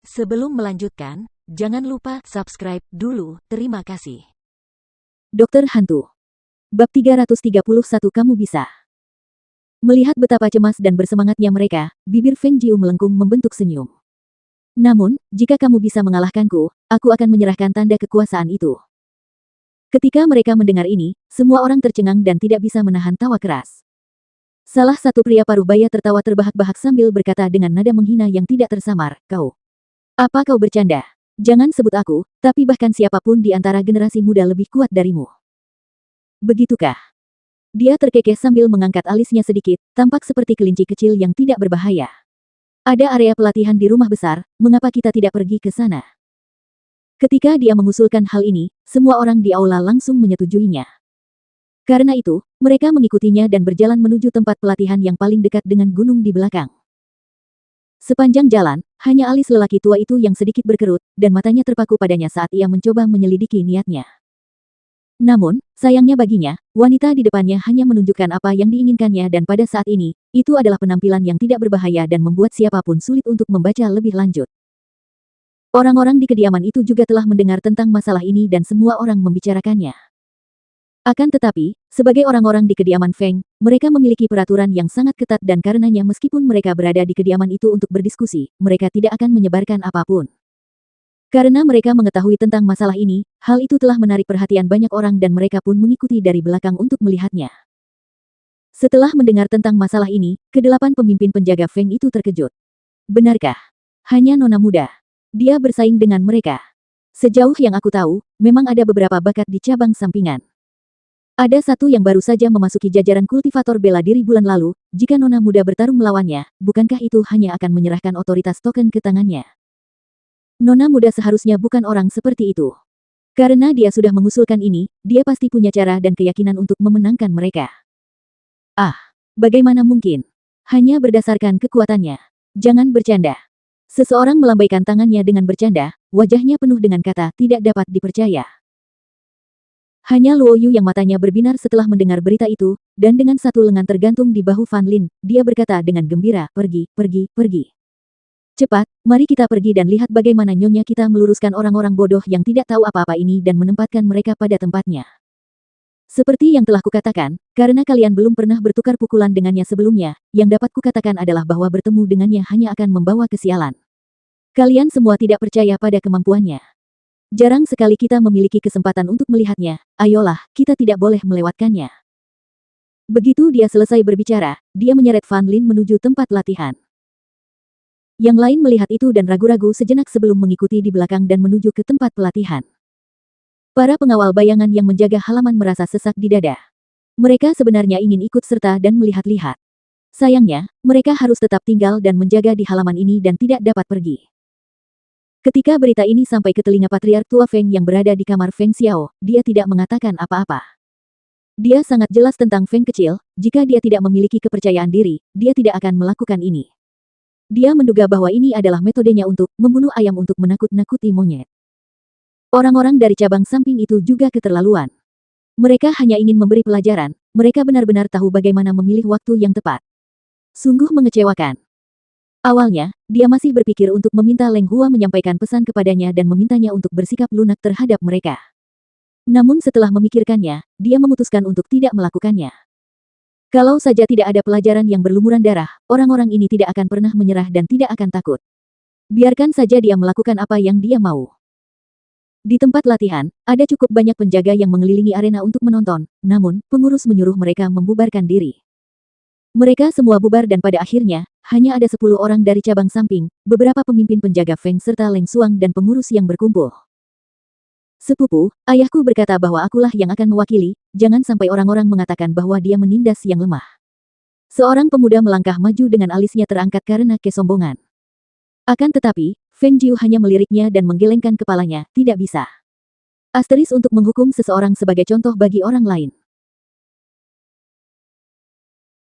Sebelum melanjutkan, jangan lupa subscribe dulu. Terima kasih. Dokter Hantu. Bab 331 Kamu bisa. Melihat betapa cemas dan bersemangatnya mereka, bibir Feng Jiu melengkung membentuk senyum. Namun, jika kamu bisa mengalahkanku, aku akan menyerahkan tanda kekuasaan itu. Ketika mereka mendengar ini, semua orang tercengang dan tidak bisa menahan tawa keras. Salah satu pria paruh baya tertawa terbahak-bahak sambil berkata dengan nada menghina yang tidak tersamar, "Kau. Apa kau bercanda? Jangan sebut aku, tapi bahkan siapapun di antara generasi muda lebih kuat darimu." Begitukah? Dia terkekeh sambil mengangkat alisnya sedikit, tampak seperti kelinci kecil yang tidak berbahaya. Ada area pelatihan di rumah besar, mengapa kita tidak pergi ke sana? Ketika dia mengusulkan hal ini, semua orang di aula langsung menyetujuinya. Karena itu, mereka mengikutinya dan berjalan menuju tempat pelatihan yang paling dekat dengan gunung di belakang. Sepanjang jalan, hanya alis lelaki tua itu yang sedikit berkerut, dan matanya terpaku padanya saat ia mencoba menyelidiki niatnya. Namun, sayangnya baginya, wanita di depannya hanya menunjukkan apa yang diinginkannya dan pada saat ini, itu adalah penampilan yang tidak berbahaya dan membuat siapapun sulit untuk membaca lebih lanjut. Orang-orang di kediaman itu juga telah mendengar tentang masalah ini dan semua orang membicarakannya. Akan tetapi, sebagai orang-orang di kediaman Feng, mereka memiliki peraturan yang sangat ketat dan karenanya meskipun mereka berada di kediaman itu untuk berdiskusi, mereka tidak akan menyebarkan apapun. Karena mereka mengetahui tentang masalah ini, hal itu telah menarik perhatian banyak orang dan mereka pun mengikuti dari belakang untuk melihatnya. Setelah mendengar tentang masalah ini, kedelapan pemimpin penjaga Feng itu terkejut. Benarkah? Hanya nona muda. Dia bersaing dengan mereka. Sejauh yang aku tahu, memang ada beberapa bakat di cabang sampingan. Ada satu yang baru saja memasuki jajaran kultivator bela diri bulan lalu, jika nona muda bertarung melawannya, bukankah itu hanya akan menyerahkan otoritas token ke tangannya? Nona muda seharusnya bukan orang seperti itu. Karena dia sudah mengusulkan ini, dia pasti punya cara dan keyakinan untuk memenangkan mereka. Ah, bagaimana mungkin? Hanya berdasarkan kekuatannya. Jangan bercanda. Seseorang melambaikan tangannya dengan bercanda, wajahnya penuh dengan kata tidak dapat dipercaya. Hanya Luo Yu yang matanya berbinar setelah mendengar berita itu, dan dengan satu lengan tergantung di bahu Fan Lin, dia berkata dengan gembira, "Pergi, pergi, pergi. Cepat, mari kita pergi dan lihat bagaimana nyonya kita meluruskan orang-orang bodoh yang tidak tahu apa-apa ini dan menempatkan mereka pada tempatnya." Seperti yang telah kukatakan, karena kalian belum pernah bertukar pukulan dengannya sebelumnya, yang dapat kukatakan adalah bahwa bertemu dengannya hanya akan membawa kesialan. Kalian semua tidak percaya pada kemampuannya. Jarang sekali kita memiliki kesempatan untuk melihatnya, ayolah, kita tidak boleh melewatkannya. Begitu dia selesai berbicara, dia menyeret Fan Lin menuju tempat latihan. Yang lain melihat itu dan ragu-ragu sejenak sebelum mengikuti di belakang dan menuju ke tempat pelatihan. Para pengawal bayangan yang menjaga halaman merasa sesak di dada. Mereka sebenarnya ingin ikut serta dan melihat-lihat. Sayangnya, mereka harus tetap tinggal dan menjaga di halaman ini dan tidak dapat pergi. Ketika berita ini sampai ke telinga Patriark Tua Feng yang berada di kamar Feng Xiao, dia tidak mengatakan apa-apa. Dia sangat jelas tentang Feng kecil, jika dia tidak memiliki kepercayaan diri, dia tidak akan melakukan ini. Dia menduga bahwa ini adalah metodenya untuk membunuh ayam untuk menakut-nakuti monyet. Orang-orang dari cabang samping itu juga keterlaluan. Mereka hanya ingin memberi pelajaran, mereka benar-benar tahu bagaimana memilih waktu yang tepat. Sungguh mengecewakan. Awalnya, dia masih berpikir untuk meminta Leng Hua menyampaikan pesan kepadanya dan memintanya untuk bersikap lunak terhadap mereka. Namun setelah memikirkannya, dia memutuskan untuk tidak melakukannya. Kalau saja tidak ada pelajaran yang berlumuran darah, orang-orang ini tidak akan pernah menyerah dan tidak akan takut. Biarkan saja dia melakukan apa yang dia mau. Di tempat latihan, ada cukup banyak penjaga yang mengelilingi arena untuk menonton, namun, pengurus menyuruh mereka membubarkan diri. Mereka semua bubar dan pada akhirnya, hanya ada 10 orang dari cabang samping, beberapa pemimpin penjaga Feng serta Leng Suang dan pengurus yang berkumpul. "Sepupu, ayahku berkata bahwa akulah yang akan mewakili, jangan sampai orang-orang mengatakan bahwa dia menindas yang lemah." Seorang pemuda melangkah maju dengan alisnya terangkat karena kesombongan. Akan tetapi, Feng Jiu hanya meliriknya dan menggelengkan kepalanya, tidak bisa. Asteris untuk menghukum seseorang sebagai contoh bagi orang lain.